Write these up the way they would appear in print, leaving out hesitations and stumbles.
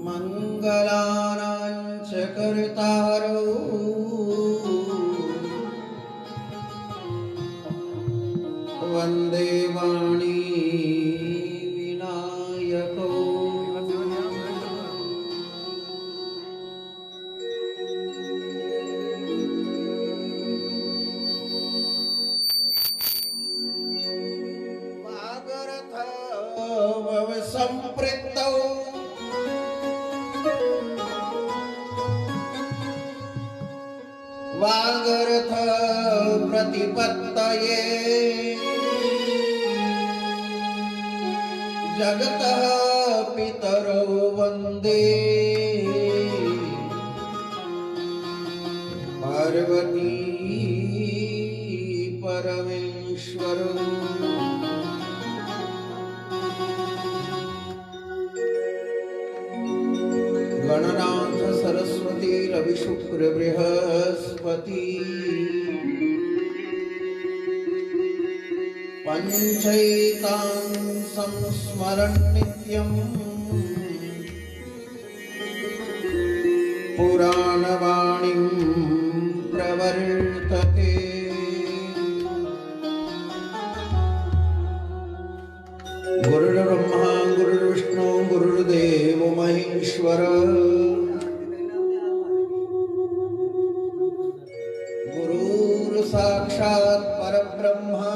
मंगलानां च कर्तारो वंदे वाणी विनायको वागर्थ वव संपृक्तौ वागर्थ प्रतिपत्तये जगतः पितरो वन्दे पार्वती परमेश्वरम्। गणनाथ सरस्वती रवि शुक्र बृहस्पति पंचैतां संस्मरन् नित्यम् पुराणवाणीं प्रवर्तते। गुरुर्ब्रह्मा गुरुर्विष्णु गुरुर्देवो महेश्वर गुरुर् साक्षात् परब्रह्मा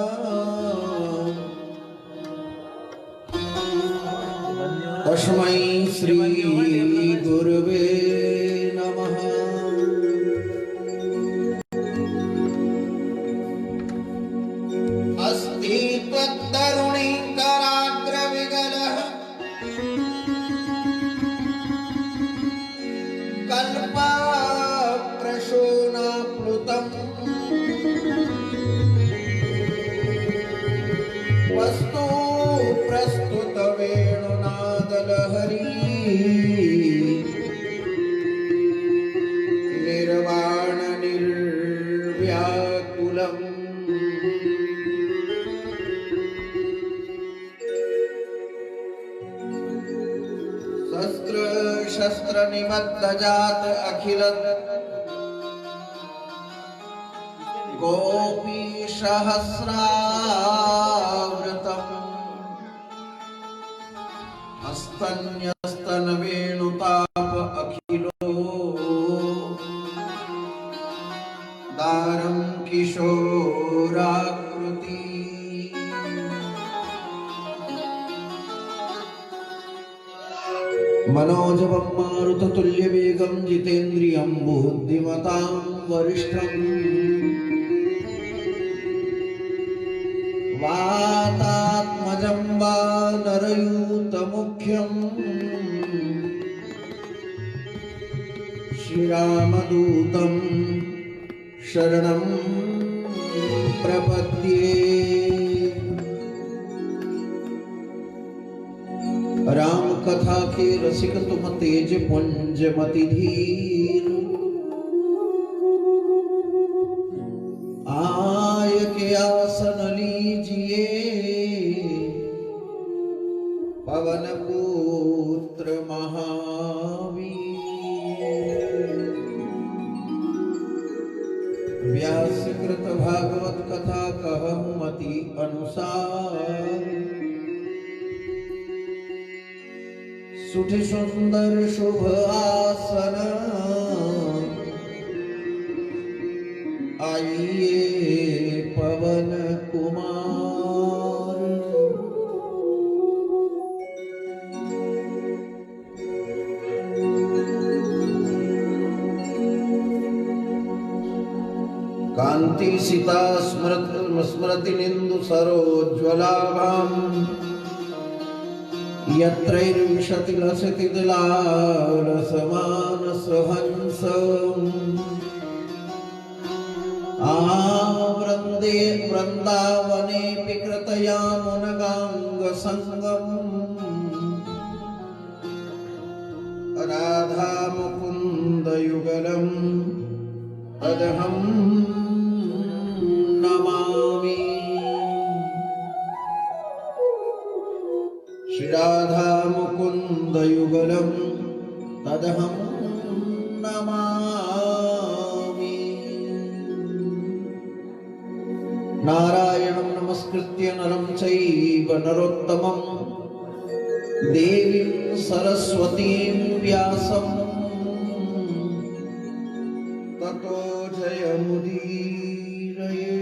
तस्मै श्री गुरुवे नमः। अस्ति त्वत्तरुणी कराग्रविगलः कल्पप्रसूनाप्लुतम् वस्तु प्रस्तुत वेणुनादलहरी निर्वाण निर्व्याकुलम् शस्त्र शस्त्र निबद्ध जात अखिल गोपी सहस्रावृतम् हस्तन्यस्तन वेणुताप अखिलो दारं किशोराकृति मनोजवं मारुततुल्यवेगं जितेन्द्रियं बुद्धिमतां वरिष्ठम् वातात्मजं वानरयूतमुख्यं श्रीरामदूतं शरणं प्रपद्ये। राम कथा के रसिक तुम तेज पुंज मति धीर आय के आसन लीजिए पवन पुत्र महावीर। व्यास कृत भागवत कथा कहूँ मति अनुसार सुठि सुंदर शुभ आसन आइए पवन कुमार। कांति सीता स्मृति निंदु सरोज्वलाभाम् यत्रैर्विशति लसति लालसमानसहंसम् वृन्दे वृन्दावनेऽपि कृतयामुनगाङ्गसङ्गम् राधा मुकुन्दयुगलम् तदहं नमामि। श्री राधा मुकुंद युगलम तदहं नमामि। नारायणं नमस्कृत्य नरं चैव नरोत्तमं देवीं सरस्वतीं व्यासं ततो जयमुदीरये।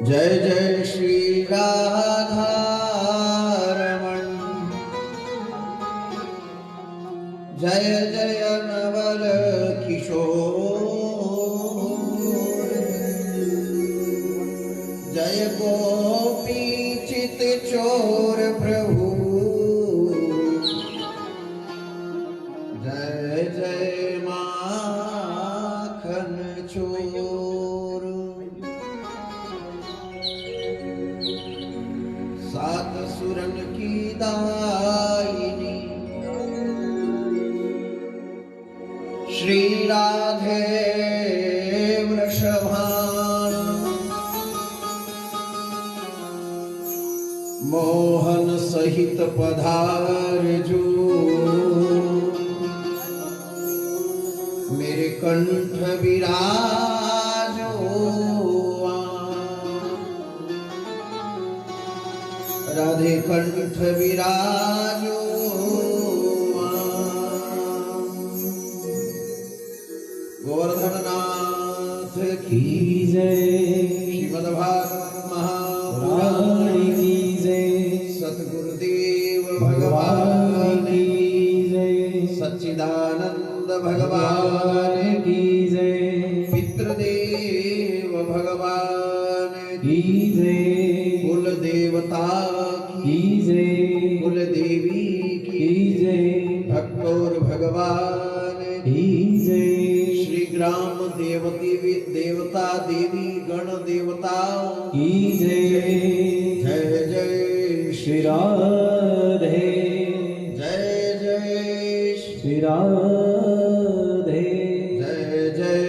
जय जय श्री राधारमण, जय जय नवल किशोर, जय गोपी चित चोर प्रभु, जय जय माखन चोर। सात सुरन की दायिनी श्री राधे वृषभान, मोहन सहित पधारजू, मेरे कंठ विराजो। राधे कंठ विराजो। गोवर्धननाथ की जय, श्रीमद्भागवत महापुराण की जय, सतगुरुदेव भगवान की जय, सच्चिदानंद भगवान की जय, पितृदेव भगवान की जय, कुल देवता की जय, कुल देवी की जय, भक्तोर भगवान की जय, श्री ग्राम देवती देवता देवी गण देवताओं की जय। जय जय श्री राधे, जय जय श्री राधे, जय जय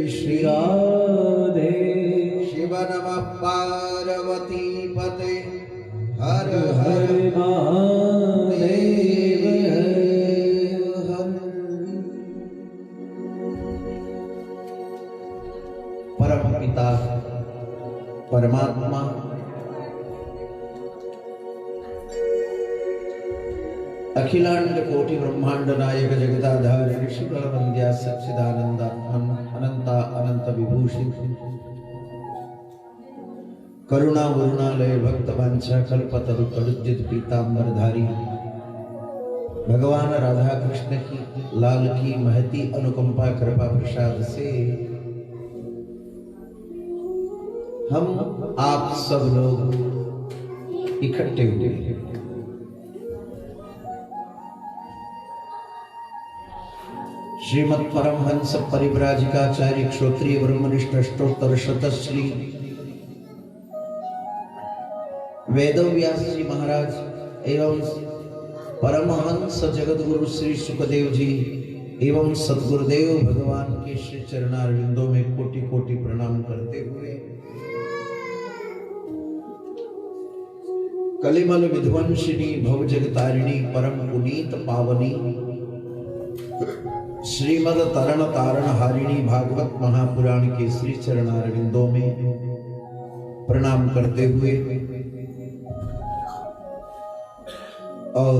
श्री राधे। शिव नमः पार्वती पते, हर हर महादेव हर। परम पिता परमात्मा अखिलांड कोटि ब्रह्मांड नायक जगदाधार ऋषि बलवंद्या सच्चिदानंद अनंता अनंत विभूषित करुणा वरुणालय भक्त वांछा कल्पतरु तड़ुज्जित पीतांबरधारी भगवान राधा कृष्ण की लाल की महती अनुकंपा कृपा प्रसाद से हम आप सब लोग इकट्ठे हुए हैं। श्रीमद परमहंस परिव्राजकाचार्य क्षोत्रिय ब्रह्मनिष्ठ अष्टोत्तर शतश्री वेदव्यास जी महाराज एवं परमहंस जगतगुरु श्री सुखदेव जी एवं सद्गुरुदेव भगवान के श्री चरणारविंदों में कोटि कोटि प्रणाम करते हुए कलिमल विध्वंसिनी भवजगतारिणी परम पुनीत पावनी श्रीमद तरण तारण हारिणी भागवत महापुराण के श्री चरणारविंदों में प्रणाम करते हुए और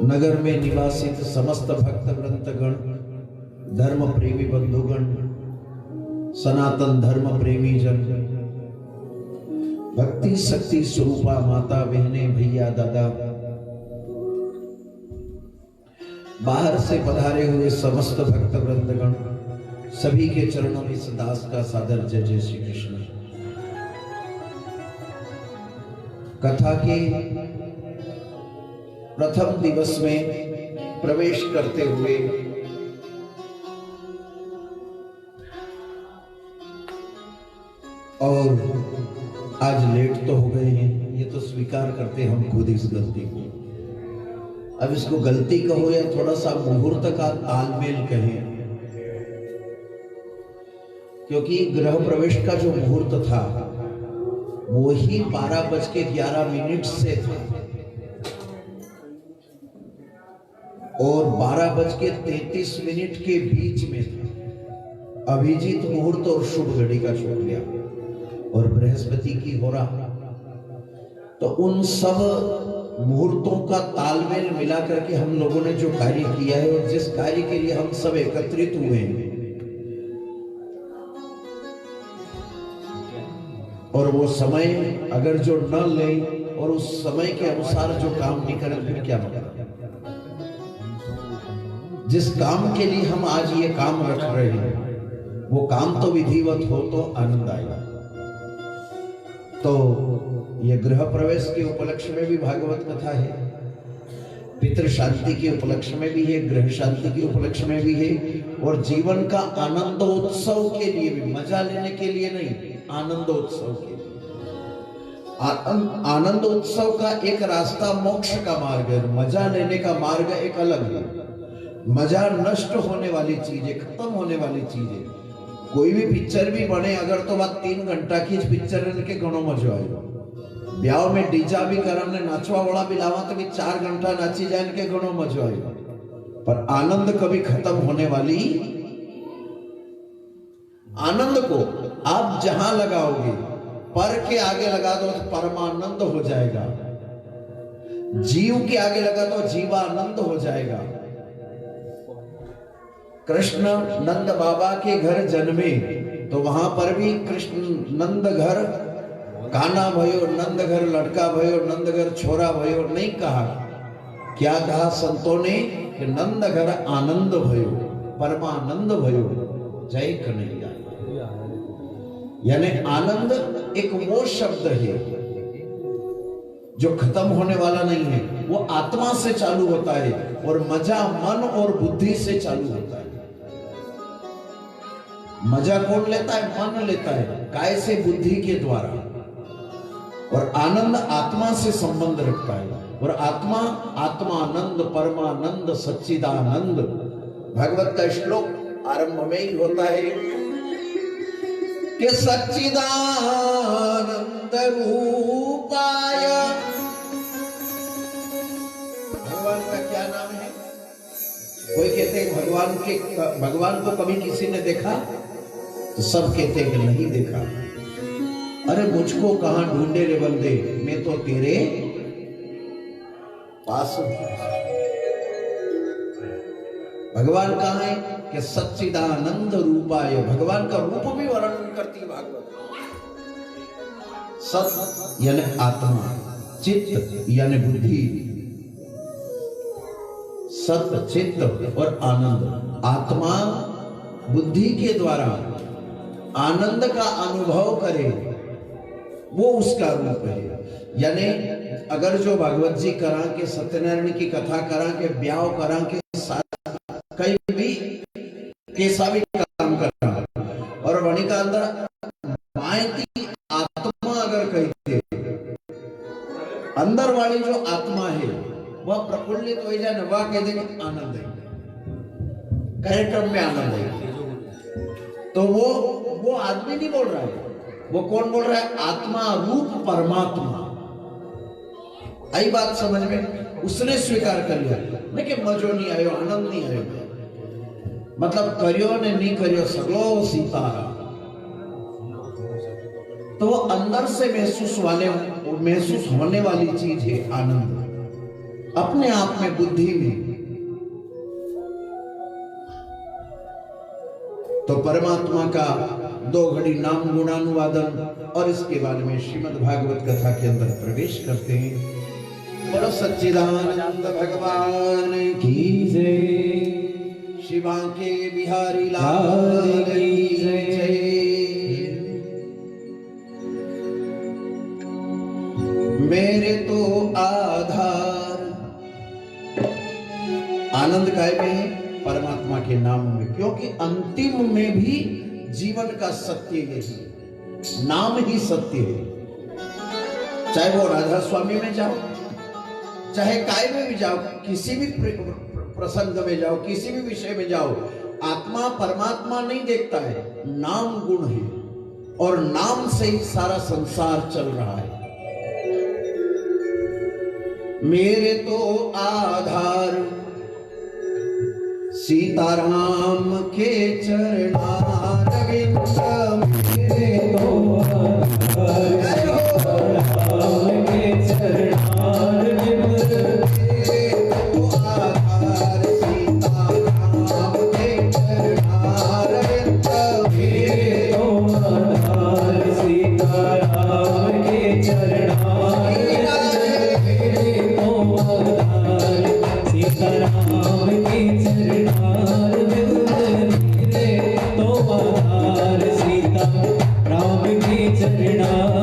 नगर में निवासित समस्त भक्त वृंदगण, धर्म प्रेमी बंधुगण, सनातन धर्म प्रेमी जन, भक्ति शक्ति स्वरूपा माता बहने भैया दादा, बाहर से पधारे हुए समस्त भक्त वृंदगण, सभी के चरणों में इस दास का सादर जय जय श्री कृष्ण। कथा के प्रथम दिवस में प्रवेश करते हुए और आज लेट तो हो गए हैं, ये तो स्वीकार करते हम खुद इस गलती को। अब इसको गलती कहो या थोड़ा सा मुहूर्त का तालमेल कहें, क्योंकि गृह प्रवेश का जो मुहूर्त था वो ही 12:11 से था और 12:33 के बीच में था। अभिजीत मुहूर्त और शुभ घड़ी का शुभ लिया और बृहस्पति की हो रहा। तो उन सब मुहूर्तों का तालमेल मिला करके हम लोगों ने जो कार्य किया है और जिस कार्य के लिए हम सब एकत्रित हुए हैं, और वो समय अगर जो न ले और उस समय के अनुसार जो काम नहीं करें फिर क्या मतलब। जिस काम के लिए हम आज ये काम रख रहे हैं वो काम तो विधिवत हो तो आनंद आएगा। तो ये गृह प्रवेश के उपलक्ष्य में भी भागवत कथा है, पितृ शांति के उपलक्ष्य में भी है, गृह शांति के उपलक्ष्य में भी है, और जीवन का आनंदोत्सव के लिए भी, मजा लेने के लिए नहीं, आनंदोत्सव के लिए। आनंदोत्सव का एक रास्ता मोक्ष का मार्ग है, मजा लेने का मार्ग एक अलग है। मजा नष्ट होने वाली चीज है, खत्म होने वाली चीज है। कोई भी पिक्चर भी बने अगर तो बात 3 घंटा की पिक्चर के घणो मजो आएगा। ब्याह में डीजा भी करने नाचवा वाला भी लावा तो भी 4 घंटा नाची जाए के घणो मजो आएगा, पर आनंद कभी खत्म होने वाली। आनंद को आप जहां लगाओगे, पर के आगे लगा दो तो परमानंद हो जाएगा, जीव के आगे लगा दो जीवानंद हो जाएगा। कृष्ण नंद बाबा के घर जन्मे तो वहां पर भी कृष्ण नंद घर काना भयो, नंद घर लड़का भयो, नंद घर छोरा भयो नहीं कहा। क्या कहा संतों ने कि नंद घर आनंद भयो, परमानंद भयो, जय कन्हैया। यानी आनंद एक वो शब्द है जो खत्म होने वाला नहीं है, वो आत्मा से चालू होता है, और मजा मन और बुद्धि से चालू होता है। मजा कौन लेता है? मन लेता है, काय से? बुद्धि के द्वारा। और आनंद आत्मा से संबंध रखता है, और आत्मा आत्मानंद, परमानंद, सच्चिदानंद। भागवत का श्लोक आरंभ में ही होता है कि सच्चिदानंद रूपाय। भगवान का क्या नाम है? कोई कहते हैं भगवान को कभी किसी ने देखा? तो सब कहते हैं कि नहीं देखा। अरे मुझको कहां ढूंढे रे बंदे, मैं तो तेरे पास हूं। भगवान कहां है? कि सच्चिदानंद रूपाय। भगवान का रूप भी वर्णन करती है भागवत। सत यानी आत्मा, चित्त यानी बुद्धि, सत चित्त और आनंद। आत्मा बुद्धि के द्वारा आनंद का अनुभव करे, वो उसका रूप है। यानी अगर जो भागवत जी करा के, सत्यनारायण की कथा करा के, ब्याह करा के, कहीं भी कैसा भी काम करा, और वणी का अंदर मायती आत्मा अगर कहते, अंदर वाली जो आत्मा है वह प्रफुल्लित हो जाए, वह कह देंगे आनंद है, कार्यक्रम में आनंद है। तो वो आदमी नहीं बोल रहा है, वो कौन बोल रहा है? आत्मा रूप परमात्मा। आई बात समझ में? उसने स्वीकार कर लिया, नहीं कि मजो नहीं आयो, आनंद नहीं आयो, मतलब करियो ने नहीं करियो, सगलो सीतारा। तो वो अंदर से महसूस होने वाली चीज है आनंद, अपने आप में, बुद्धि में। तो परमात्मा का 2 घड़ी नाम गुणानुवादन और इसके बाद में श्रीमद् भागवत कथा के अंदर प्रवेश करते हैं। बोलो सच्चिदानंद भगवान की जय, शिवा के बिहारी लाल की जय। मेरे तो आधार आनंद काय में है? परमात्मा के नाम में, क्योंकि अंतिम में भी जीवन का सत्य यही, नाम ही सत्य है। चाहे वो राधा स्वामी में जाओ, चाहे काय में भी जाओ, किसी भी प्रसंग में जाओ, किसी भी विषय में जाओ, आत्मा परमात्मा नहीं देखता है, नाम गुण है। और नाम से ही सारा संसार चल रहा है। मेरे तो आधार सीताराम के चरणारविंद, मेरे तो आधार सीताराम के चरणारविंद, मेरे तो आधार सीताराम के चरणारविंद, मेरे तो आधार सीताराम के चरणारविंद, सीताराम के चरणारविंद, मेरे तो आधार सीताराम के चरणारविंद।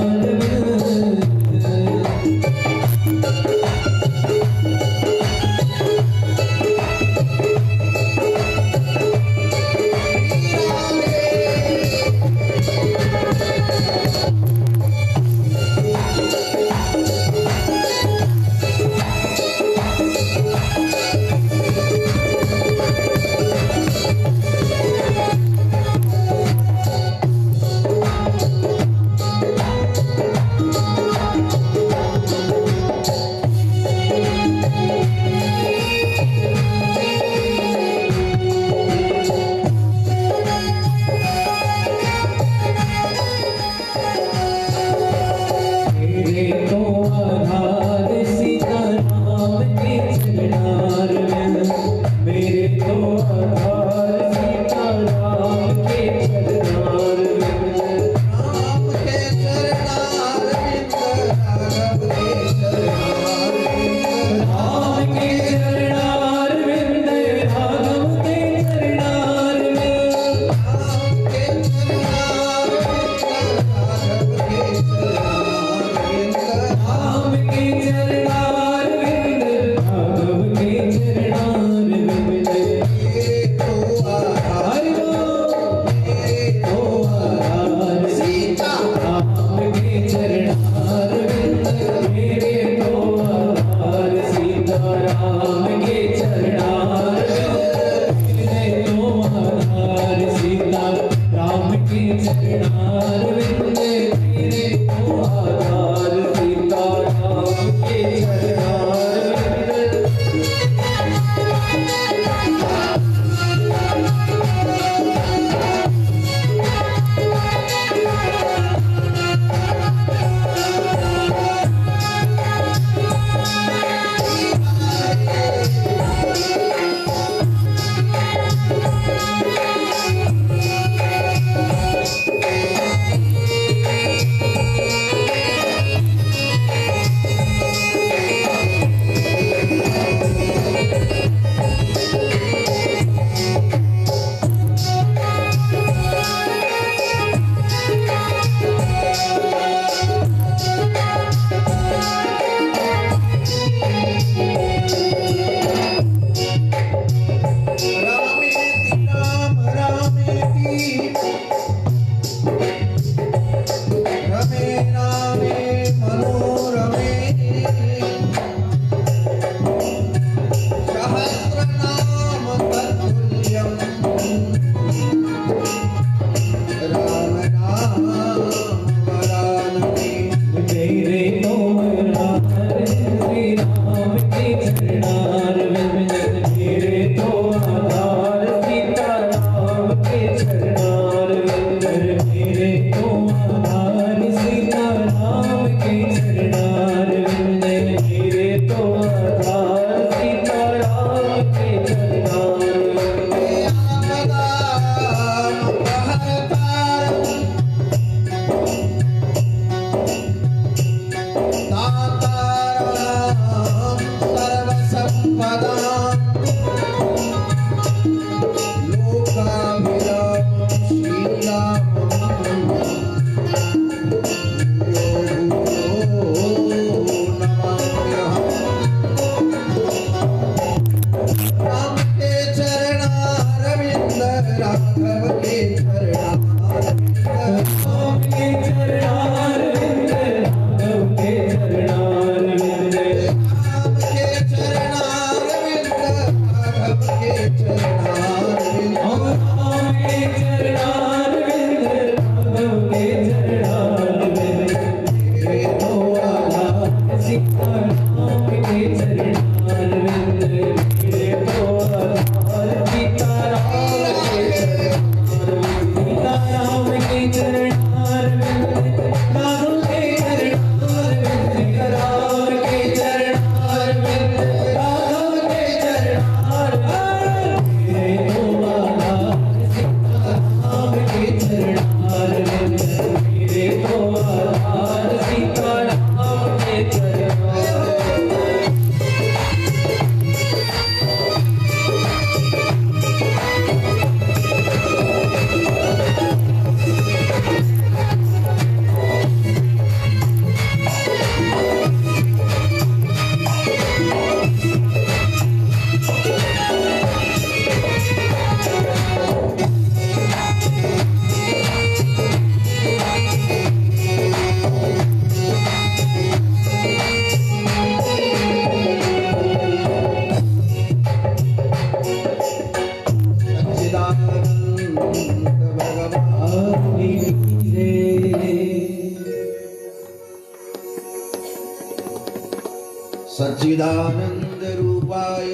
सच्चिदानंद रूपाय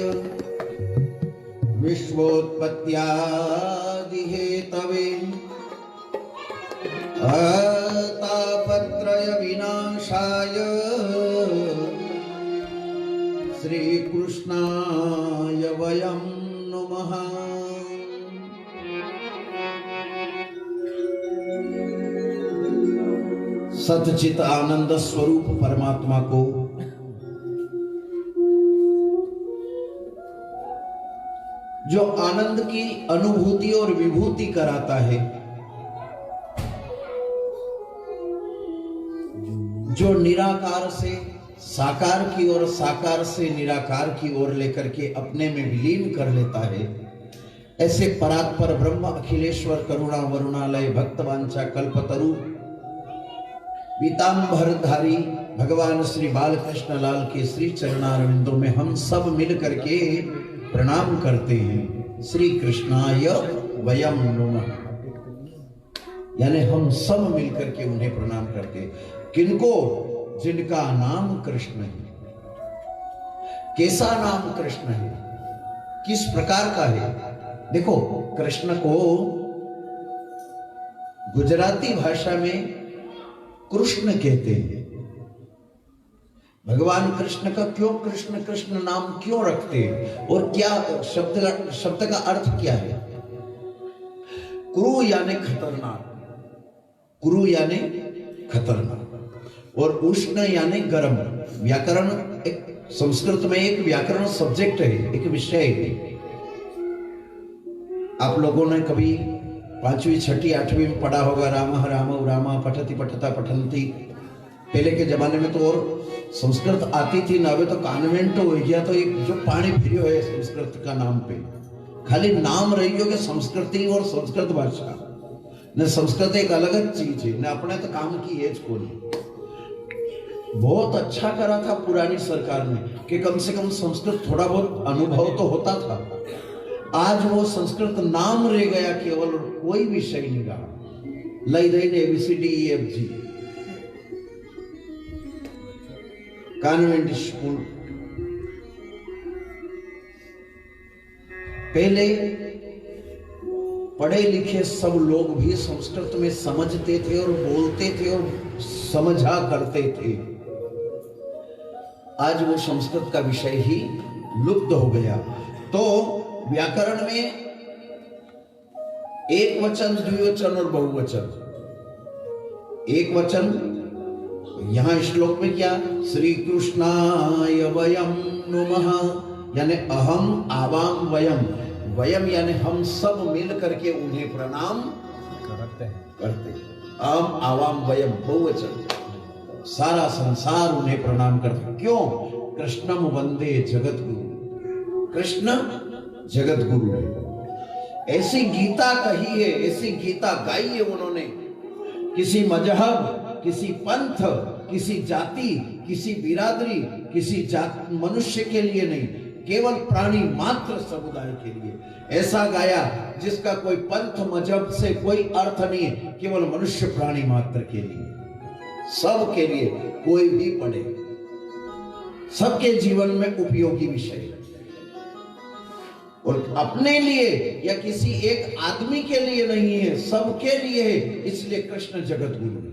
विश्वोत्पत्त्यादि हेतवे तापत्रय विनाशाय श्री कृष्णाय वयं नमः। सतचित आनंद स्वरूप परमात्मा को जो आनंद की अनुभूति और विभूति कराता है, जो निराकार से साकार की ओर, साकार से निराकार की ओर लेकर के अपने में विलीन कर लेता है, ऐसे परात्पर ब्रह्म अखिलेश्वर करुणा वरुणालय भक्तवांछा कल्पतरु पीतांबरधारी भगवान श्री बालकृष्ण लाल के श्री चरणारविंदों में हम सब मिल करके प्रणाम करते हैं। श्री कृष्णाय वयं नमः, यानी हम सब मिलकर के उन्हें प्रणाम करते हैं। किनको? जिनका नाम कृष्ण है। कैसा नाम कृष्ण है, किस प्रकार का है? देखो, कृष्ण को गुजराती भाषा में कृष्ण कहते हैं। भगवान कृष्ण का क्यों कृष्ण कृष्ण नाम क्यों रखते हैं और क्या शब्द का अर्थ क्या है? क्रू यानी खतरनाक, क्रू यानी खतरनाक, और उष्ण यानी गर्म। व्याकरण एक संस्कृत में एक व्याकरण सब्जेक्ट है, एक विषय है। आप लोगों ने कभी 5वीं 6ठी 8वीं में पढ़ा होगा, राम राम रामा पठति पठता पठंती। पहले के जमाने में तो और संस्कृत आती थी ना, तो कॉन्वेंट हो गया, तो एक जो पानी फिरियो है संस्कृत का नाम पे, खाली नाम रही हो कि संस्कृति और संस्कृत भाषा ने। संस्कृत एक अलग चीज है ने, अपने तो काम की एज को नहीं। बहुत अच्छा करा था पुरानी सरकार ने कि कम से कम संस्कृत थोड़ा बहुत अनुभव तो होता था। आज वो संस्कृत नाम रह गया, केवल कोई विषय नहीं रहा। लई दई ने ABCDEFG कॉन्वेंट स्कूल। पहले पढ़े लिखे सब लोग भी संस्कृत में समझते थे और बोलते थे और समझा करते थे। आज वो संस्कृत का विषय ही लुप्त हो गया। तो व्याकरण में एक वचन, द्विवचन और बहुवचन। एक वचन यहां श्लोक में क्या? श्री कृष्णाय वयं नमः, यानी अहम आवाम वयम। वयम यानी हम सब मिल करके उन्हें प्रणाम करते हैं। अहम आवाम वयम बहुवचन, सारा संसार उन्हें प्रणाम करते। क्यों? कृष्णम वंदे जगत गुरु। कृष्ण जगत गुरु है। ऐसी गीता कही है, ऐसी गीता गाई है उन्होंने। किसी मजहब, किसी पंथ, किसी जाति, किसी बिरादरी, किसी मनुष्य के लिए नहीं, केवल प्राणी मात्र समुदाय के लिए ऐसा गाया जिसका कोई पंथ मजहब से कोई अर्थ नहीं है, केवल मनुष्य प्राणी मात्र के लिए, सब के लिए, कोई भी पढ़े, सबके जीवन में उपयोगी विषय है। और अपने लिए या किसी एक आदमी के लिए नहीं है, सबके लिए है। इसलिए कृष्ण जगत गुरु है।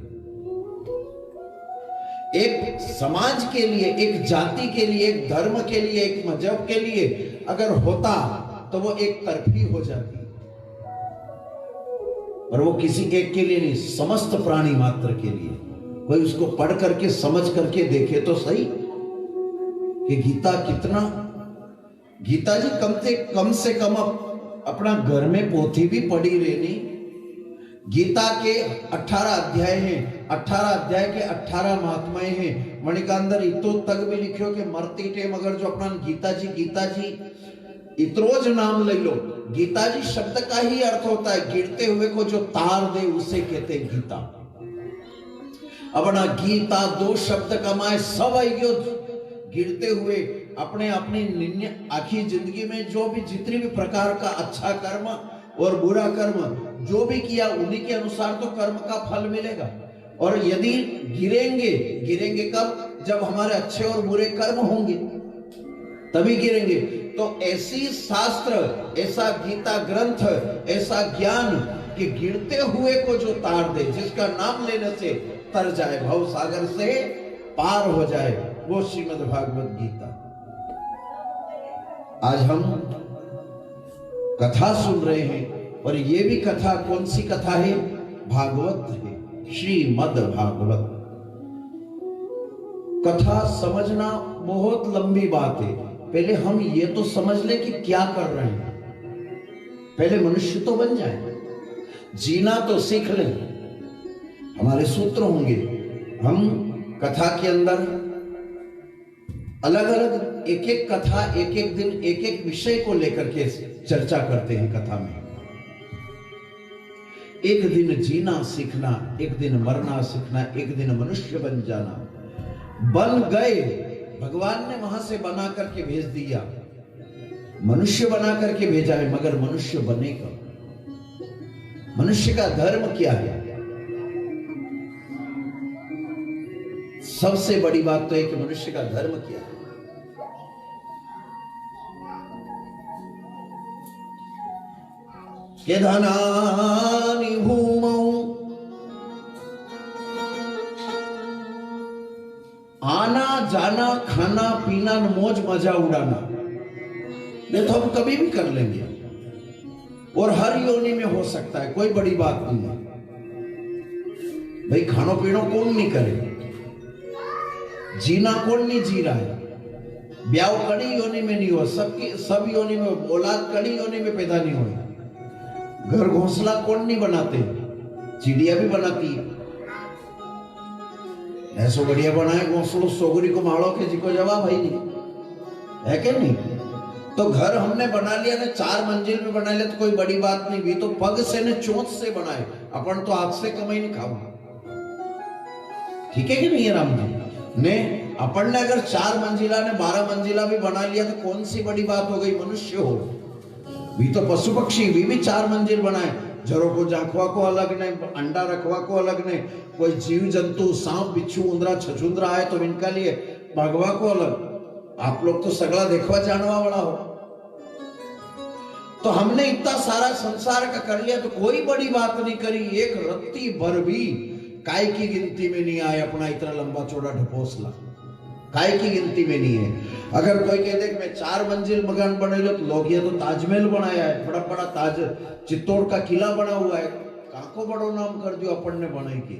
एक समाज के लिए, एक जाति के लिए, एक धर्म के लिए, एक मजहब के लिए अगर होता तो वो एक तरफी हो जाती, और वो किसी एक के लिए नहीं, समस्त प्राणी मात्र के लिए। कोई उसको पढ़ करके समझ करके देखे तो सही कि गीता कितना, गीता जी कम से कम अपना घर में पोथी भी पढ़ी रहनी। गीता के 18 अध्याय हैं, 18 अध्याय के 18 महात्माएं हैं। मणिकांदर इतो तक भी लिखो कि मरती टेम अगर जो अपना गीता जी इतरोज नाम ले लो। गीता जी शब्द का ही अर्थ होता है गिरते हुए को जो तार दे उसे कहते गीता। अपना गीता 2 शब्द कमाए सब आएगी। गिरते हुए अपने अपनी आखिरी जिंदगी में जो भी जितनी भी प्रकार का अच्छा कर्म और बुरा कर्म जो भी किया उन्हीं के अनुसार तो कर्म का फल मिलेगा। और यदि गिरेंगे कब? जब हमारे अच्छे और बुरे कर्म होंगे तभी गिरेंगे। तो ऐसी शास्त्र, ऐसा गीता ग्रंथ, ऐसा ज्ञान कि गिरते हुए को जो तार दे, जिसका नाम लेने से तर जाए, भव सागर से पार हो जाए, वो श्रीमद् भागवत गीता। आज हम कथा सुन रहे हैं और ये भी कथा कौन सी कथा है? भागवत है, श्रीमद् भागवत। कथा समझना बहुत लंबी बात है। पहले हम ये तो समझ ले कि क्या कर रहे हैं। पहले मनुष्य तो बन जाए, जीना तो सीख लें। हमारे सूत्र होंगे, हम कथा के अंदर अलग अलग एक एक कथा, एक एक दिन, एक एक विषय को लेकर के चर्चा करते हैं कथा में। एक दिन जीना सीखना, एक दिन मरना सीखना, एक दिन मनुष्य बन जाना। बन गए, भगवान ने वहां से बना करके भेज दिया, मनुष्य बना करके भेजा है, मगर मनुष्य बनेगा। मनुष्य का धर्म क्या है? सबसे बड़ी बात तो है कि मनुष्य का धर्म क्या है। के धनानि भूमौ आना जाना, खाना पीना, मौज मजा उड़ाना, ये तो हम कभी भी कर लेंगे और हर योनि में हो सकता है, कोई बड़ी बात नहीं है भाई। खानो पीनो कौन नहीं करे, जीना कौन नहीं जी रहा है। ब्याह कड़ी योनि में नहीं हो, सब योनि में, औलाद कड़ी योनि में पैदा नहीं हो। घर घोंसला कौन नहीं बनाते, चिड़िया भी बनाती है। ऐसो बढ़िया बनाए घोंसलो, सोगरी को मारो के जी को जवाब भाई नहीं है कि नहीं। तो घर हमने बना लिया ना, 4 मंजिल में बना लिया तो कोई बड़ी बात नहीं भी। तो पग से ने चोंच से बनाए, अपन तो हाथ से कमाई नहीं खाओ, ठीक है कि नहीं है राम जी ने। अपन ने अगर 4 मंजिला ने 12 मंजिला भी बना लिया तो कौन सी बड़ी बात हो गई। मनुष्य हो भी तो पशु पक्षी भी 4 मंजिल बनाए, जरो को झांकवा को अलग नहीं, अंडा रखवा को अलग नहीं, कोई जीव जंतु सांप बिच्छू उंदरा छछुंदरा है तो इनका लिए भगवा को अलग। आप लोग तो सगला देखवा जानवा वाला हो। तो हमने इतना सारा संसार का कर लिया तो कोई बड़ी बात नहीं करी। एक रत्ती भर भी काय की गिनती में नहीं आए अपना इतना लंबा चौड़ा ढपोसला, काय की गिनती में नहीं है। अगर कोई कह दे कि मैं 4 मंजिल मकान बने लो तो लोग ये तो ताजमहल बनाया है, बड़ा बड़ा ताज चित्तौड़ का किला बना हुआ है, काको बड़ो नाम कर दियो अपन ने बनाई के।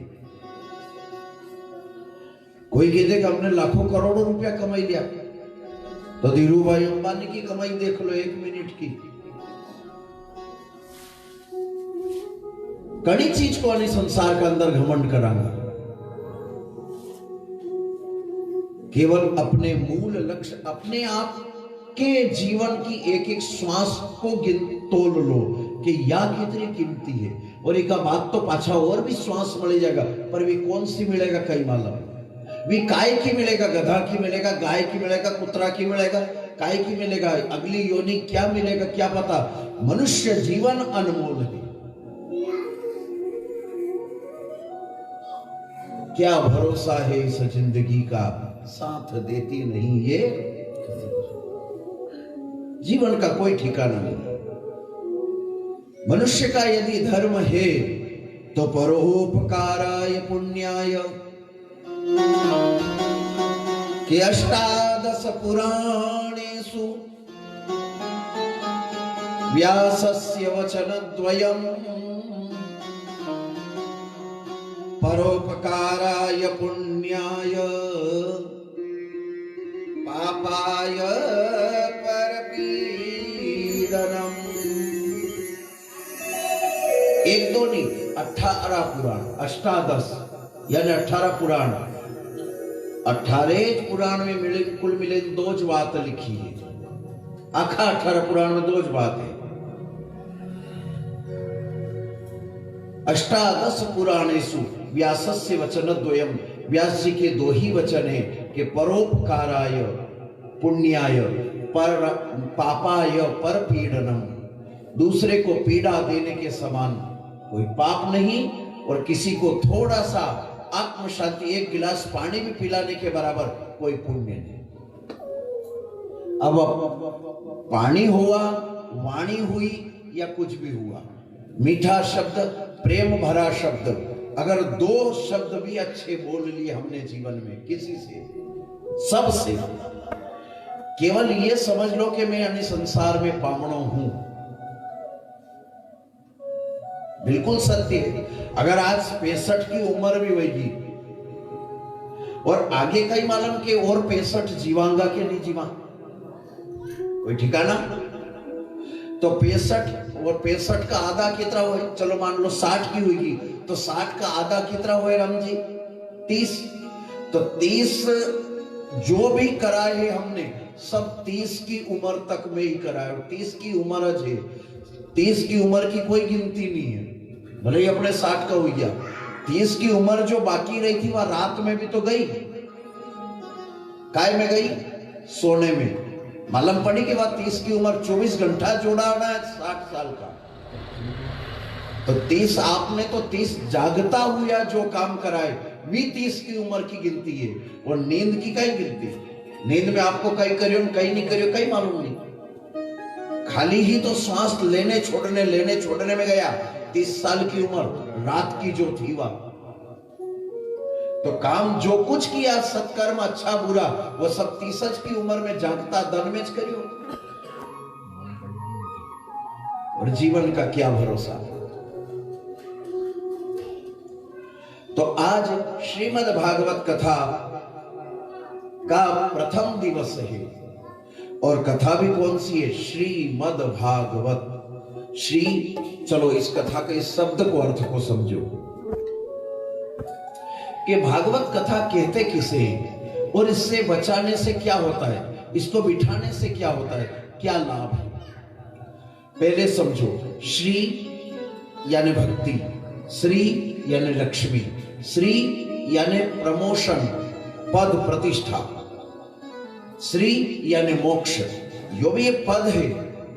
कोई कह दे कि हमने लाखों करोड़ों रुपया कमाई लिया, तो धीरू भाई अंबानी की कमाई देख लो 1 मिनट की। कड़ी चीज को नहीं संसार के अंदर घमंड कराना, केवल अपने मूल लक्ष्य, अपने आप के जीवन की एक एक श्वास को तोल लो कि या कितनी कीमती है। और एक बात तो पाछा और भी श्वास मिल जाएगा, पर भी कौन सी मिलेगा कई मालूम। भी काय की मिलेगा, गधा की मिलेगा, गाय की मिलेगा, कुतरा की मिलेगा, काय की मिलेगा, अगली योनि क्या मिलेगा क्या पता। मनुष्य जीवन अनमोल है, क्या भरोसा है इस जिंदगी का, साथ देती नहीं ये जीवन का कोई ठिकाना नहीं। मनुष्य का यदि धर्म है तो परोपकाराय पुण्याय के 18 पुराणेषु व्यासस्य वचनद्वयम् परोपकाराय पुण्याय पापाय परपीडनम। 1-2 नहीं, 18 पुराण, 18 यानी 18 पुराण। 18 पुराण में मिले कुल मिले 2 बात लिखी है। आखा 18 पुराण में 2 बात है। 18 पुराणेषु व्यासस्य वचनद्वयम्, व्यास जी के 2 ही वचन है कि परोपकाराय पुण्याय पर पापाय पर पीड़नम। दूसरे को पीड़ा देने के समान कोई पाप नहीं और किसी को थोड़ा सा आत्म शांति, एक गिलास पानी भी पिलाने के बराबर कोई पुण्य नहीं। अब पानी हुआ, वाणी हुई या कुछ भी हुआ, मीठा शब्द, प्रेम भरा शब्द, अगर दो शब्द भी अच्छे बोल लिए हमने जीवन में किसी से, सबसे, केवल ये समझ लो कि मैं यानी संसार में पामणो हूं, बिल्कुल सत्य है। अगर आज 65 की उम्र भी होगी और आगे का ही मालूम कि और 65 जीवांगा के नहीं जीवा, कोई ठिकाना। तो 65 और 65 का आधा कितना हुआ? चलो मान लो 60 की हुई तो 60 का आधा कितना हुआ राम जी? 30। तो 30 जो भी कराए है हमने सब 30 की उम्र तक में ही कराए। 30 की उम्र है, 30 की उम्र की कोई गिनती नहीं है, भले ही अपने 60 का हो गया। 30 की उम्र जो बाकी रही थी वह रात में भी तो गई। काय में गई? सोने में। मालूम पड़ी कि वह 30 की उम्र 24 घंटा जोड़ा होना है 60 साल का। तो 30 आपने तो 30 जागता हुआ जो काम कराए भी 30 की उम्र की गिनती है। और नींद की कई गिनती? नींद में आपको कहीं करियो कहीं नहीं करियो कहीं मालूम नहीं, खाली ही तो सांस लेने छोड़ने में गया। 30 साल की उम्र रात की जो थी वह तो काम जो कुछ किया सत्कर्म अच्छा बुरा वो सब 30 की उम्र में जागता दन में करियो। और जीवन का क्या भरोसा। तो आज श्रीमद् भागवत कथा का प्रथम दिवस है और कथा भी कौन सी है? श्रीमद् भागवत। श्री, चलो इस कथा के इस शब्द को अर्थ को समझो कि भागवत कथा कहते किसे और इससे बचाने से क्या होता है, इसको बिठाने से क्या होता है, क्या लाभ है, पहले समझो। श्री यानी भक्ति, श्री यानी लक्ष्मी, श्री यानी प्रमोशन, पद प्रतिष्ठा, श्री यानी मोक्ष। यो भी ये पद है,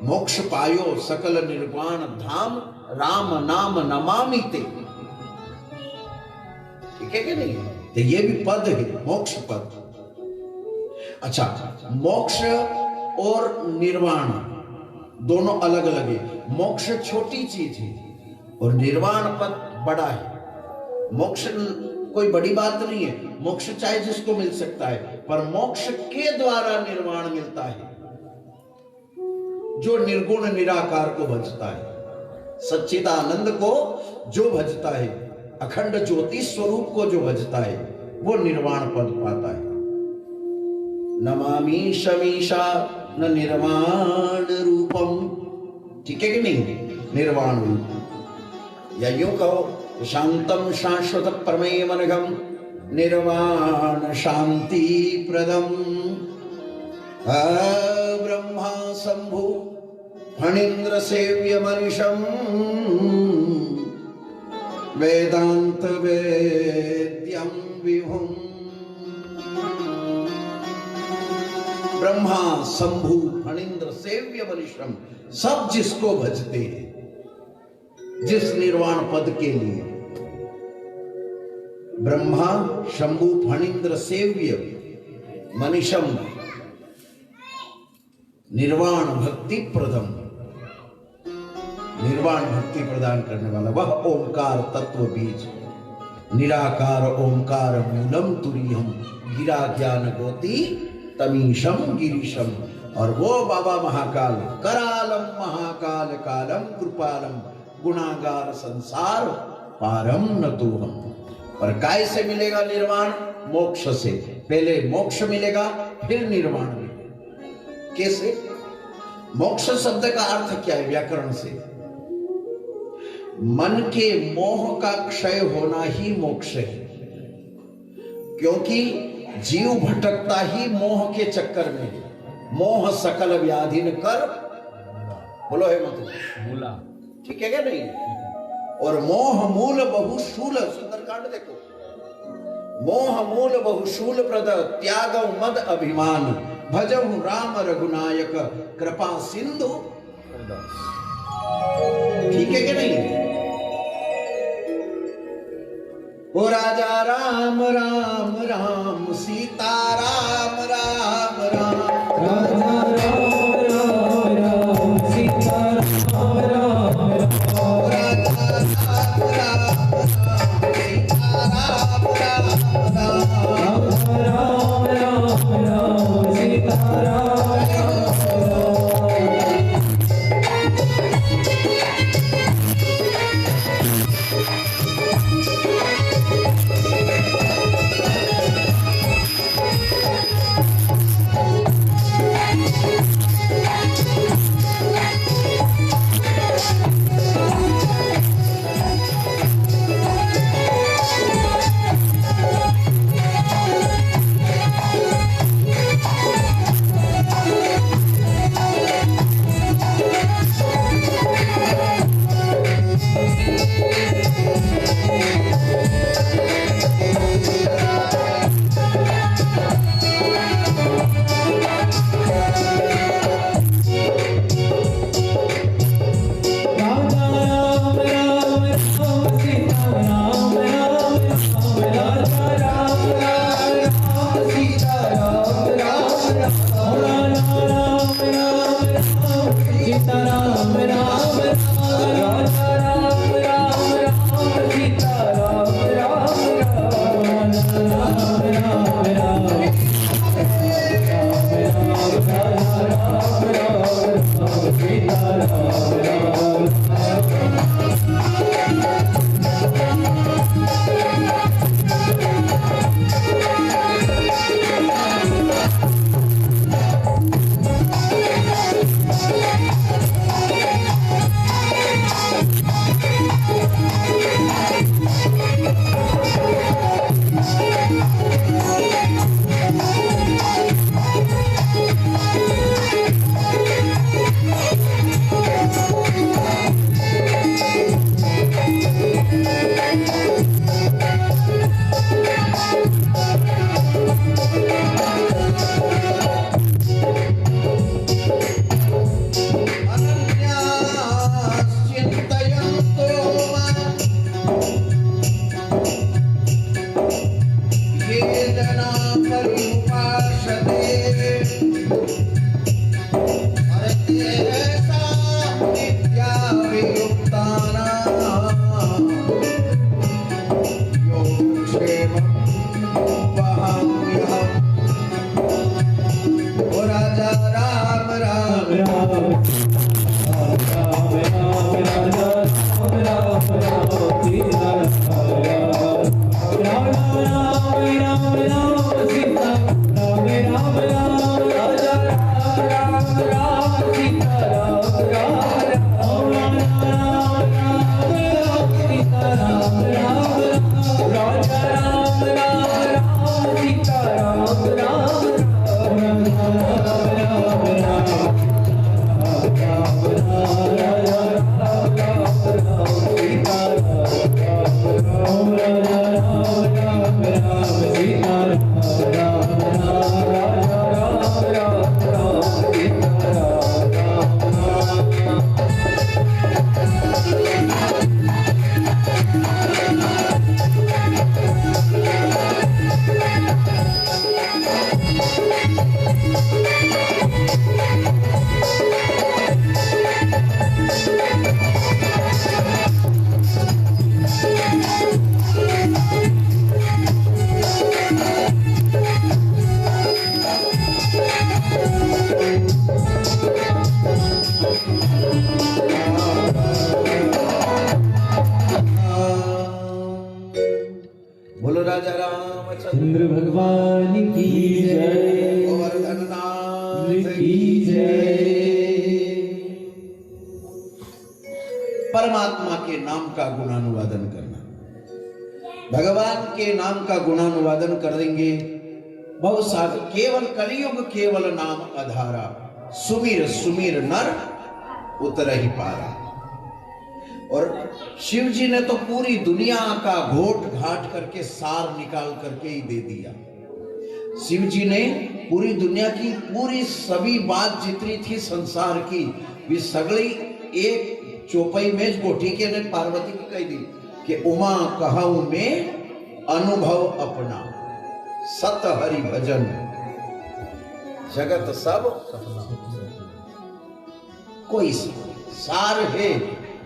मोक्ष पायो सकल निर्वाण धाम राम नाम नमामि ते। ठीक है कि नहीं? तो ये भी पद है, मोक्ष पद। अच्छा, मोक्ष और निर्वाण दोनों अलग अलग है। मोक्ष छोटी चीज है और निर्वाण पद बड़ा है। मोक्ष कोई बड़ी बात नहीं है, मोक्ष चाहे जिसको मिल सकता है, पर मोक्ष के द्वारा निर्वाण मिलता है जो निर्गुण निराकार को भजता है, सच्चिदानंद को जो भजता है, अखंड ज्योति स्वरूप को जो भजता है वो निर्वाण पद पाता है। नमामि शमीशा न निर्वाण रूपम। ठीक है कि नहीं? निर्वाण रूप, या यूं कहो शांतम शाश्वत प्रमेय मनगम निर्वाण शांति प्रदम ब्रह्मा शंभु फणीन्द्र सेव्य मनीषम वेदांत वेद्यम विभुम। ब्रह्मा शंभु फणीन्द्र सेव्य मनीषम, सब जिसको भजते हैं, जिस निर्वाण पद के लिए, ब्रह्मा शंभु फणीन्द्र सेव्य मनीषम, निर्वाण भक्ति प्रदम, निर्वाण भक्ति प्रदान करने वाला वह ओंकार तत्व बीज, निराकार ओंकार मूलम तुरीयम गिरा ज्ञान गोती तमीशम गिरीशम। और वो बाबा महाकाल, करालम महाकाल कालम कृपालम गुणागार संसार पारम न तो हम। पर काय से मिलेगा निर्वाण? मोक्ष से। पहले मोक्ष मिलेगा फिर निर्वाण मिलेगा। कैसे? मोक्ष शब्द का अर्थ क्या है व्याकरण से? मन के मोह का क्षय होना ही मोक्ष है, क्योंकि जीव भटकता ही मोह के चक्कर में। मोह सकल व्याधि न कर, बोलो है मतलब, ठीक है क्या नहीं? और मोह मूल बहुशूल, सुंदरकांड देखो, मोह मूल बहुशूल प्रद त्यागव मद अभिमान भजहु राम रघुनायक कृपा सिंधु। ठीक है कि नहीं? ओ राजा राम राम राम सीता राम राम राम राजा राम राम राम सीता राम राम राम राजा राम राम राम सीता राम राम राम राम राम राम सीता राम राम राजा राम राम राम सीता राम राम राम राजा राम राम राम सीता राम राम राम राम राम राम सीता राम राम राम राजा राम राम राम सीता राम राम राम राम राम चिन्तयन्तो ये जना परिउपासते तेषां नित्याभियुक्तानां योगक्षेमं वहाम्यहम् ओ राजा राम राम बोलो राजा रामचंद्र भगवान की जय, गोवर्धननाथ की जय। परमात्मा के नाम का गुणानुवादन करना, भगवान के नाम का गुणानुवादन करेंगे। बहुत सारे केवल कलयुग केवल नाम आधारा, सुमीर सुमीर नर उतर ही पारा। और शिव जी ने तो पूरी दुनिया का घोट घाट करके सार निकाल करके ही दे दिया। शिव जी ने पूरी दुनिया की पूरी सभी बात जितनी थी संसार की वे सगली एक चौपाई में गोठी के ने पार्वती को कह दी कि उमा कहूं में अनुभव अपना, सत हरि भजन, जगत सब कोई सार है,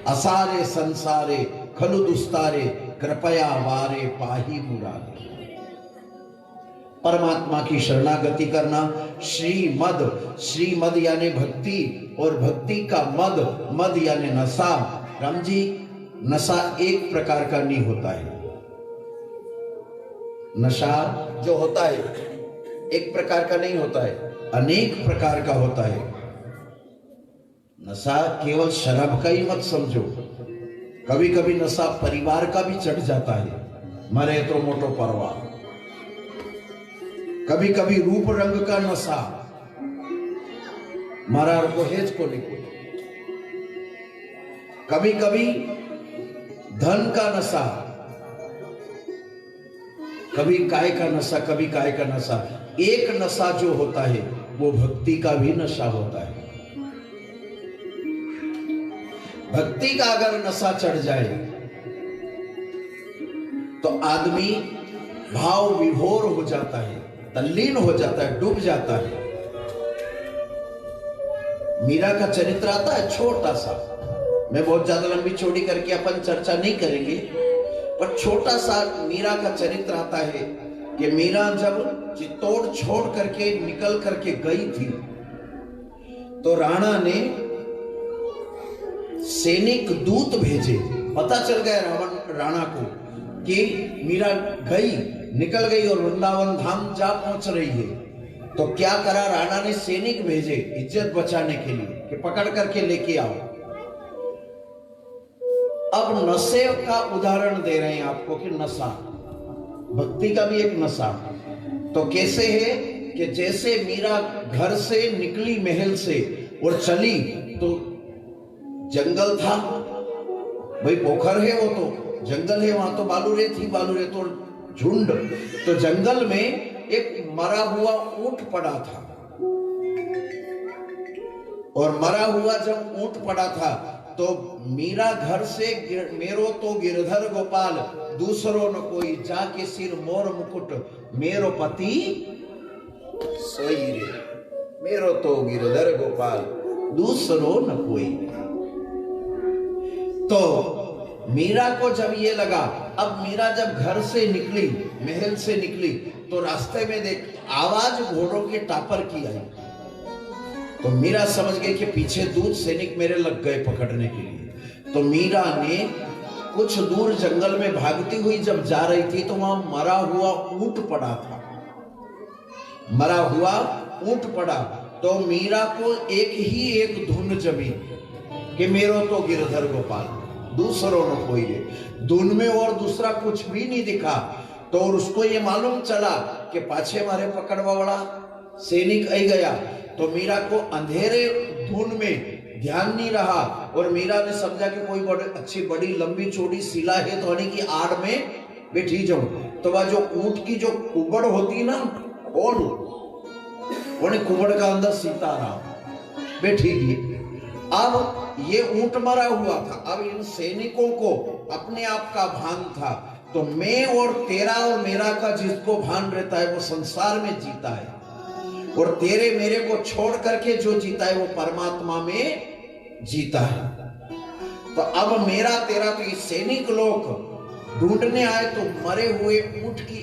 असारे संसारे, खलु दुस्तारे, कृपया वारे पाही मुरारे। परमात्मा की शरणागति करना। श्रीमद, श्रीमद यानी भक्ति, और भक्ति का मद, मद यानी नशा। राम जी, नशा एक प्रकार का नहीं होता है। नशा जो होता है एक प्रकार का नहीं होता है, अनेक प्रकार का होता है। नशा केवल शराब का ही मत समझो, कभी कभी नशा परिवार का भी चढ़ जाता है। मरे तो मोटो परवार। कभी कभी रूप रंग का नशा, मारा को हेज को निको। कभी कभी धन का नशा, कभी काय का नशा, कभी काय का नशा। एक नशा जो होता है वो भक्ति का भी नशा होता है। भक्ति का अगर नशा चढ़ जाए तो आदमी भाव विभोर हो जाता है, तल्लीन हो जाता है, डूब जाता है। मीरा का चरित्र आता है छोटा सा, मैं बहुत ज्यादा लंबी चौड़ी करके अपन चर्चा नहीं करेंगे, पर छोटा सा मीरा का चरित्र आता है कि मीरा जब चित्तौड़ छोड़ करके निकल करके गई थी तो राणा ने सैनिक दूत भेजे। पता चल गया राणा को कि मीरा गई, निकल गई और वृंदावन धाम जा पहुंच रही है। तो क्या करा राणा ने, सैनिक भेजे इज्जत बचाने के लिए कि पकड़ करके लेके आओ। अब नशे का उदाहरण दे रहे हैं आपको कि नशा, भक्ति का भी एक नशा। तो कैसे है कि जैसे मीरा घर से निकली महल से और चली तो जंगल था, भाई पोखर है वो तो जंगल है, वहां तो बालू रेत तो झुंड। तो जंगल में एक मरा हुआ ऊंट पड़ा था, और मरा हुआ जब ऊंट पड़ा था तो मीरा घर से मेरो तो गिरधर गोपाल, दूसरो न कोई, जाके सिर मोर मुकुट, मेरो पति सोई रे। मेरो तो गिरधर गोपाल, दूसरो न कोई। तो मीरा को जब ये लगा, अब मीरा जब घर से निकली, महल से निकली, तो रास्ते में देख आवाज घोड़ों के टापर की आई। तो मीरा समझ गई कि पीछे दूत सैनिक मेरे लग गए पकड़ने के लिए। तो मीरा ने कुछ दूर जंगल में भागती हुई जब जा रही थी तो वहां मरा हुआ ऊंट पड़ा था, मरा हुआ ऊंट पड़ा। तो मीरा को एक धुन जमी कि मेरो तो गिरधर गोपाल, दूसरों न कोई रे। धुन में और दूसरा कुछ भी नहीं दिखा। तो और उसको ये मालूम चला कि पाछे मारे पकड़वा वाला सैनिक आई गया। तो मीरा को अंधेरे धुन में ध्यान नहीं रहा, और मीरा ने समझा कि कोई अच्छी बड़ी लंबी चौड़ी शिला है तो की आड़ में बैठी जाऊं। तो वह जो ऊंट की जो कुबड़ होती ना, खोल, कुबड़ का अंदर सीताराम बैठी गई। अब ये ऊंट मरा हुआ था। अब इन सैनिकों को अपने आप का भान था। तो मैं और तेरा और मेरा का जिसको भान रहता है वो संसार में जीता है, और तेरे मेरे को छोड़ करके जो जीता है वो परमात्मा में जीता है। तो अब मेरा तेरा तो ये सैनिक लोग ढूंढने आए तो मरे हुए ऊंट की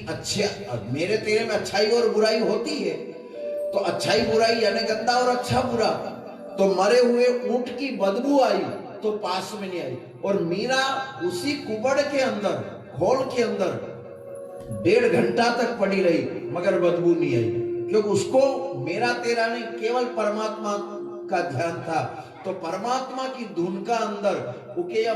मेरे तेरे में अच्छाई और बुराई होती है। तो अच्छाई बुराई यानी गंदा और अच्छा बुरा। तो मरे हुए ऊंट की बदबू आई तो पास में नहीं आई, और मीरा उसी कुबड़ के अंदर, खोल के अंदर 1.5 घंटा तक पड़ी रही मगर बदबू नहीं आई, क्योंकि उसको मेरा तेरा नहीं केवल परमात्मा का ध्यान था। तो परमात्मा की धुन का अंदर उके या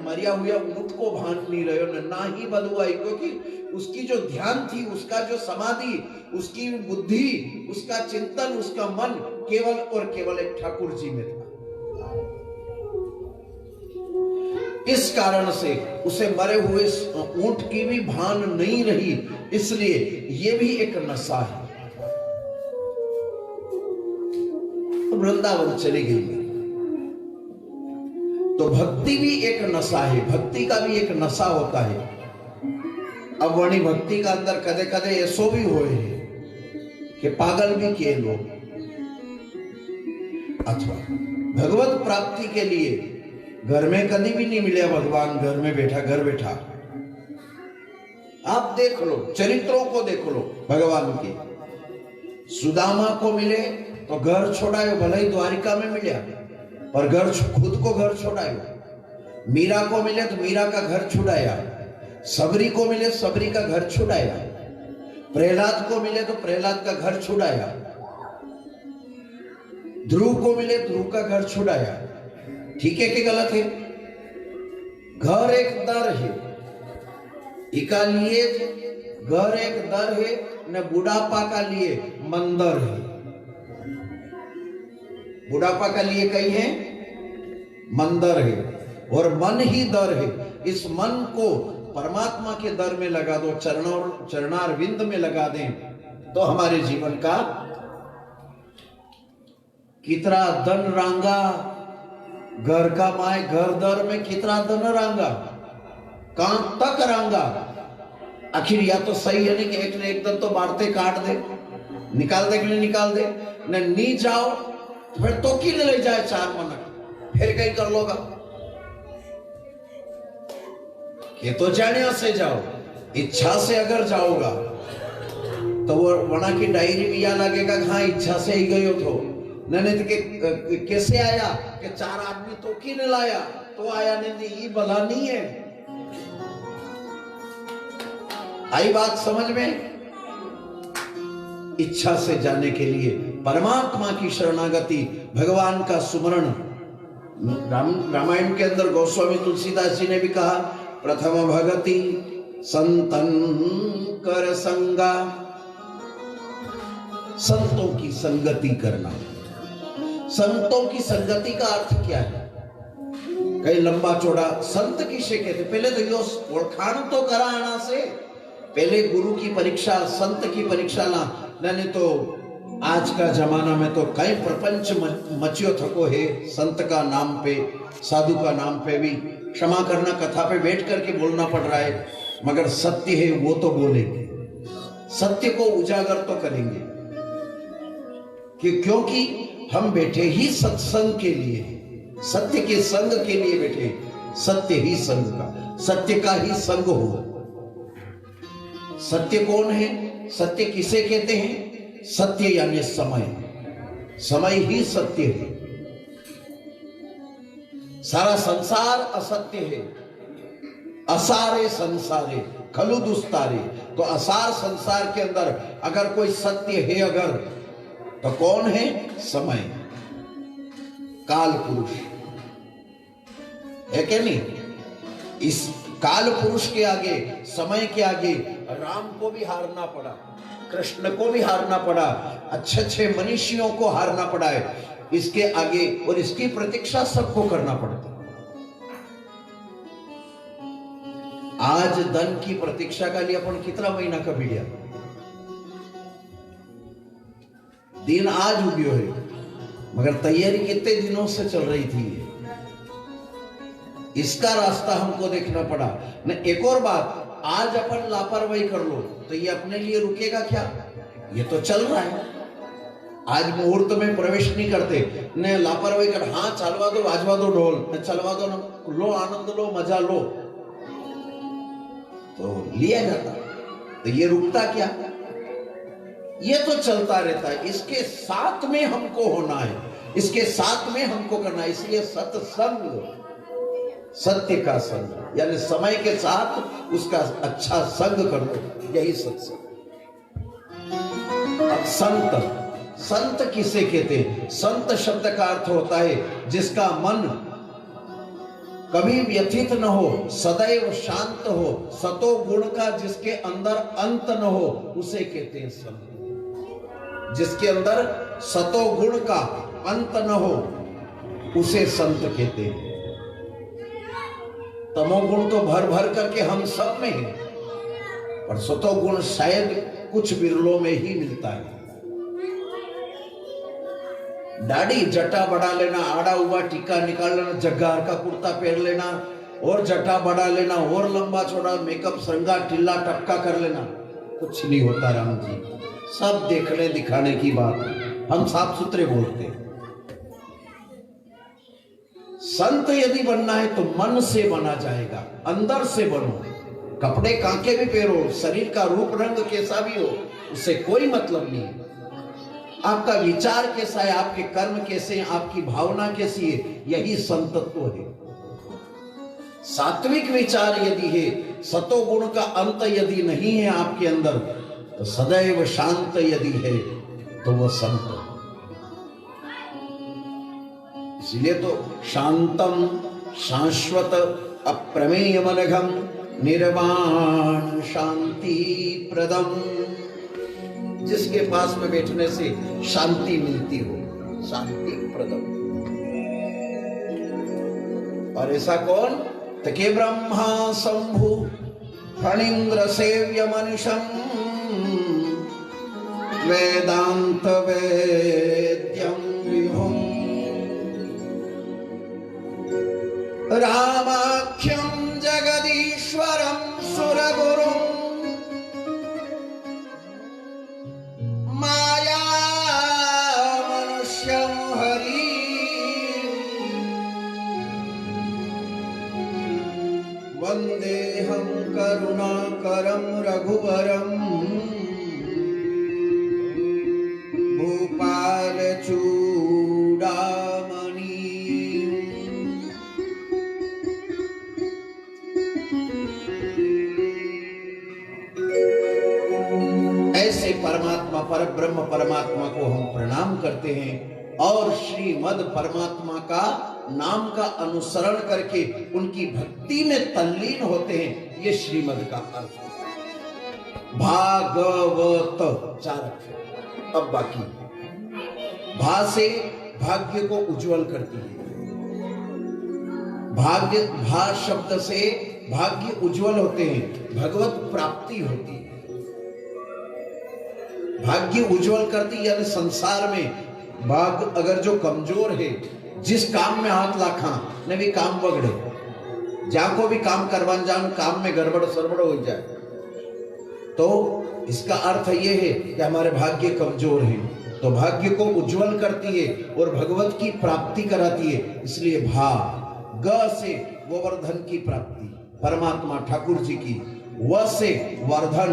मरिया हुआ ऊंट को भान नहीं रहे, ना ही बदबू आई, क्योंकि उसकी जो ध्यान थी, उसका जो समाधि, उसकी बुद्धि, उसका चिंतन, उसका मन केवल और केवल एक ठाकुर जी में था। इस कारण से उसे मरे हुए ऊंट की भी भान नहीं रही, इसलिए ये भी एक नशा है। वृंदावन चली गई। तो भक्ति भी एक नशा है, भक्ति का भी एक नशा होता है। अब वणी भक्ति का अंदर कदे कदे ऐसो भी होए कि पागल भी किए लोग, अथवा भगवत प्राप्ति के लिए घर में कभी भी नहीं मिले भगवान, घर में बैठा घर बैठा। आप देख लो, चरित्रों को देख लो भगवान के। सुदामा को मिले तो घर छोड़ायो, भले ही द्वारिका में मिला पर घर खुद को घर छोड़ायो। मीरा को मिले तो मीरा का घर छुड़ाया, सबरी को मिले सबरी का घर छुड़ाया, प्रहलाद को मिले तो प्रहलाद का घर छुड़ाया, ध्रुव को मिले ध्रुव का घर छुड़ाया। ठीक है कि गलत है? घर एक दर है, इका लिए घर एक दर है न बुढ़ापा का लिए मंदिर है। बुढ़ापा का लिए कहीं है मंदिर है और मन ही दर है। इस मन को परमात्मा के दर में लगा दो, चरणार विंद में लगा दें तो हमारे जीवन का कितना धन रांगा। घर का माए घर दर में कितना धन रांगा, कहां तक रांगा। आखिर या तो सही है नहीं कि एक ने एक दिन तो बांटते काट दे, निकाल दे कि नहीं निकाल दे, न नी जाओ तो फिर तो की ले जाए 4 मिनट फिर कहीं कर लोगा। ये तो जाने से जाओ, इच्छा से अगर जाओगा तो वो वना की डायरी में या लगेगा हाँ इच्छा से ही गयो तो नहीं तो कैसे आया कि 4 आदमी तो की ने लाया तो आया नहीं, ये भला नहीं है। आई बात समझ में? इच्छा से जाने के लिए परमात्मा की शरणागति, भगवान का सुमरण। रामायण के अंदर गोस्वामी तुलसीदास जी ने भी कहा, प्रथम भगति संतन कर संगा, संतों की संगति करना। संतों की संगति का अर्थ क्या है? कई लंबा चौड़ा संत किसे कहते? पहले तो यो ओळखाण तो कराना से, पहले गुरु की परीक्षा, संत की परीक्षा ला। नहीं तो आज का जमाना में तो कई प्रपंच मचियो थको है संत का नाम पे, साधु का नाम पे भी। क्षमा करना, कथा पे बैठ करके बोलना पड़ रहा है, मगर सत्य है वो तो बोलेंगे, सत्य को उजागर तो करेंगे। क्योंकि हम बैठे ही सत्संग के लिए, सत्य के संग के लिए बैठे। सत्य ही संग का, सत्य का ही संग हो। सत्य कौन है? सत्य किसे कहते हैं? सत्य यानी समय, समय ही सत्य है। सारा संसार असत्य है। असारे संसारे खलु दुस्तारे, तो असार संसार के अंदर अगर कोई सत्य है अगर तो कौन है? समय, काल पुरुष है क्या नहीं? इस काल पुरुष के आगे, समय के आगे राम को भी हारना पड़ा, कृष्ण को भी हारना पड़ा, अच्छे अच्छे मनीषियों को हारना पड़ा है इसके आगे, और इसकी प्रतीक्षा सबको करना पड़ता। आज धन की प्रतीक्षा का लिए अपन कितना महीना का भिड़िया, दिन आज उग्यो है, मगर तैयारी कितने दिनों से चल रही थी। इसका रास्ता हमको देखना पड़ा न। एक और बात, आज अपन लापरवाही कर लो तो ये अपने लिए रुकेगा क्या? ये तो चल रहा है। आज मुहूर्त में प्रवेश नहीं करते, ने लापरवाही कर, हाँ चलवा दो, बाजवा दो ढोल, न चलवा दो, न लो आनंद लो, मजा लो, तो लिया जाता। तो ये रुकता क्या? ये तो चलता रहता है। इसके साथ में हमको होना है, इसके साथ में हमको करना है। इसलिए सत्संग, सत्य का संग, यानी समय के साथ उसका अच्छा संग कर दो, यही सत्संग। अब संत, संत किसे कहते हैं? संत शब्द का अर्थ होता है जिसका मन कभी व्यथित न हो, सदैव शांत हो, सतो गुण का जिसके अंदर अंत न हो, उसे कहते हैं संत। जिसके अंदर सतो गुण का अंत न हो उसे संत कहते हैं। तमोगुण तो भर भर करके हम सब में है, पर सतो गुण शायद कुछ बिरलों में ही मिलता है। दाढ़ी जटा बढ़ा लेना, आड़ा उबा टीका निकाल लेना, जग्गार का कुर्ता पहन लेना, और जटा बढ़ा लेना, और लंबा चौड़ा मेकअप, श्रृंगार, टिल्ला टपका कर लेना, कुछ नहीं होता राम जी। सब देखने दिखाने की बात है, हम साफ सुथरे बोलते हैं। संत यदि बनना है तो मन से बना जाएगा, अंदर से बनो। कपड़े कांके भी पहनो, शरीर का रूप रंग कैसा भी हो, उससे कोई मतलब नहीं है। आपका विचार कैसा है, आपके कर्म कैसे हैं, आपकी भावना कैसी है, यही संतत्व है। सात्विक विचार यदि है, सतोगुण का अंत यदि नहीं है आपके अंदर, तो सदैव शांत यदि है तो वह संत है। इसलिए तो शांतम शाश्वत अप्रमेय मनघम निर्वाण शांति प्रदम, जिसके पास में बैठने से शांति मिलती हो, शांति प्रदम। और ऐसा कौन? तके ब्रह्मा शंभु फणींद्र सेव्य मनुषम वेदांत वेद्यम विभुम रामाख्यम जगदीश्वरम सुरगुरुम माया मनुष्यम हरि वंदेहम करुणाकरम रघुवरम भूपाल चूड़ामणि। ऐसे परमात्मा पर ब्रह्म परमात्मा को हम प्रणाम करते हैं और श्रीमद परमात्मा का नाम का अनुसरण करके उनकी भक्ति में तल्लीन होते हैं। ये श्रीमद का अर्थ है। भागवत 4 अक्षर। अब बाकी भा से भाग्य को उज्जवल करती है। भाग्य, भा शब्द से भाग्य उज्जवल होते हैं, भगवत प्राप्ति होती है। भाग्य उज्जवल करती यानी संसार में भाग अगर जो कमजोर है, जिस काम में हाथ लाखा ने भी काम बगड़े, जाको भी काम करवान जान काम में गड़बड़ सरबड़ हो जाए, तो इसका अर्थ ये है कि हमारे भाग्य कमजोर हैं। तो भाग्य को उज्जवल करती है और भगवत की प्राप्ति कराती है। इसलिए भा ग से गोवर्धन की प्राप्ति, परमात्मा ठाकुर जी की। व से वर्धन,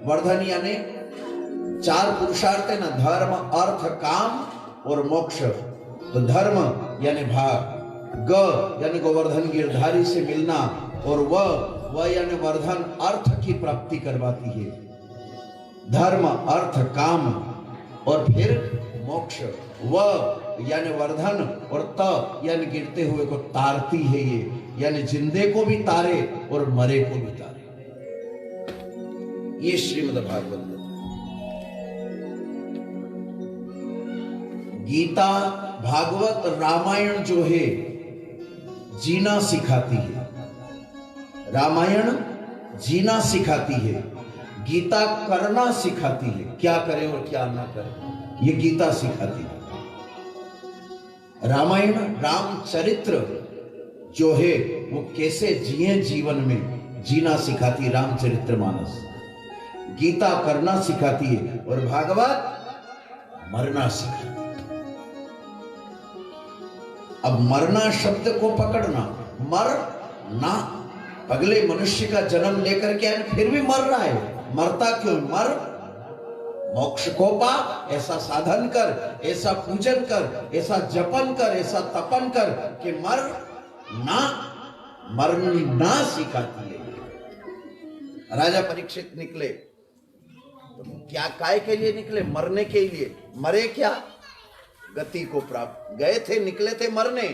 वर्धन यानी 4 पुरुषार्थ है ना, धर्म अर्थ काम और मोक्ष। तो धर्म यानी भाग, ग यानी गोवर्धन गिरधारी से मिलना, और व यानी वर्धन अर्थ की प्राप्ति करवाती है। धर्म अर्थ काम और फिर मोक्ष। व यानी वर्धन और त यानी गिरते हुए को तारती है ये, यानी जिंदे को भी तारे और मरे को भी तारे। ये श्रीमद् भागवत गीता, भागवत, रामायण जो है जीना सिखाती है। रामायण जीना सिखाती है, गीता करना सिखाती है, क्या करें और क्या ना करें, ये गीता सिखाती है। रामायण रामचरित्र जो है वो कैसे जिए जीवन में, जीना सिखाती रामचरितमानस। गीता करना सिखाती है और भागवत मरना सिखाती है। अब मरना शब्द को पकड़ना, मर ना, अगले मनुष्य का जन्म लेकर के फिर भी मर रहा है, मरता क्यों? मर, मोक्ष को पा, ऐसा साधन कर, ऐसा पूजन कर, ऐसा जपन कर, ऐसा तपन कर कि मर ना, मरना सिखाती है। राजा परीक्षित निकले तो क्या काय के लिए निकले? मरने के लिए। मरे क्या? गति को प्राप्त, गए थे, निकले थे मरने,